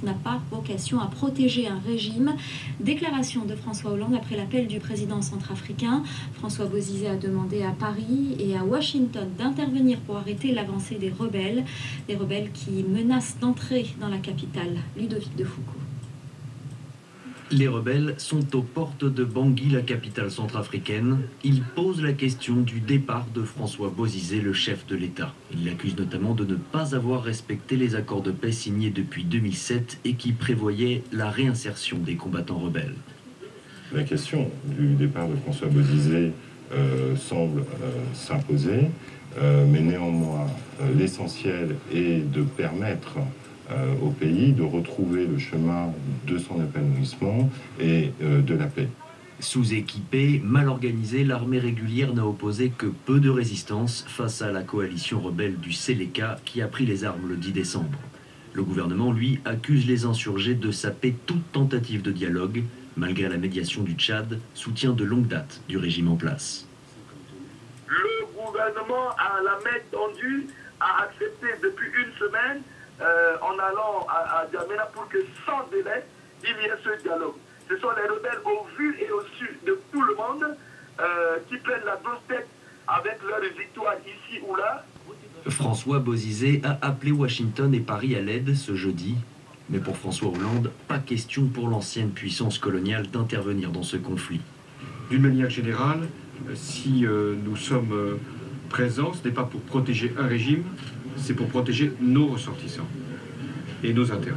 N'a pas vocation à protéger un régime. Déclaration de François Hollande après l'appel du président centrafricain. François Bozizé a demandé à Paris et à Washington d'intervenir pour arrêter l'avancée des rebelles qui menacent d'entrer dans la capitale. Ludovic de Foucault. Les rebelles sont aux portes de Bangui, la capitale centrafricaine. Ils posent la question du départ de François Bozizé, le chef de l'État. Ils l'accusent notamment de ne pas avoir respecté les accords de paix signés depuis 2007 et qui prévoyaient la réinsertion des combattants rebelles. La question du départ de François Bozizé semble s'imposer, mais néanmoins l'essentiel est de permettre au pays de retrouver le chemin de son épanouissement et de la paix. Sous-équipée, mal organisée, l'armée régulière n'a opposé que peu de résistance face à la coalition rebelle du Séléka qui a pris les armes le 10 décembre. Le gouvernement, lui, accuse les insurgés de saper toute tentative de dialogue, malgré la médiation du Tchad, soutien de longue date du régime en place. Le gouvernement a la main tendue, a accepté depuis une semaine en allant à Djamena pour que sans délai, il y ait ce dialogue. Ce sont les rebelles au vu et au su de tout le monde qui prennent la grosse tête avec leur victoire ici ou là. François Bozizé a appelé Washington et Paris à l'aide ce jeudi. Mais pour François Hollande, pas question pour l'ancienne puissance coloniale d'intervenir dans ce conflit. D'une manière générale, si nous sommes présents, ce n'est pas pour protéger un régime, c'est pour protéger nos ressortissants et nos intérêts.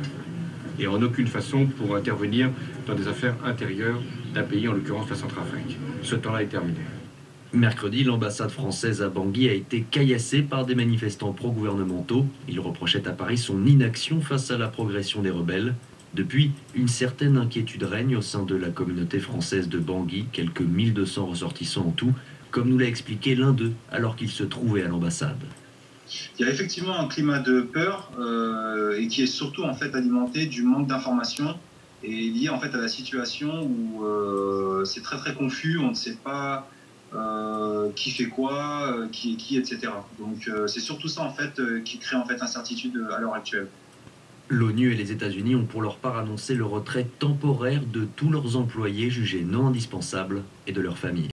Et en aucune façon pour intervenir dans des affaires intérieures d'un pays, en l'occurrence la Centrafrique. Ce temps-là est terminé. Mercredi, l'ambassade française à Bangui a été caillassée par des manifestants pro-gouvernementaux. Ils reprochaient à Paris son inaction face à la progression des rebelles. Depuis, une certaine inquiétude règne au sein de la communauté française de Bangui, quelques 1200 ressortissants en tout, comme nous l'a expliqué l'un d'eux alors qu'il se trouvait à l'ambassade. Il y a effectivement un climat de peur et qui est surtout en fait alimenté du manque d'informations et lié en fait à la situation où c'est très confus, on ne sait pas qui fait quoi, qui est qui, etc. Donc c'est surtout ça en fait qui crée en fait incertitude à l'heure actuelle. L'ONU et les États-Unis ont pour leur part annoncé le retrait temporaire de tous leurs employés jugés non indispensables et de leurs familles.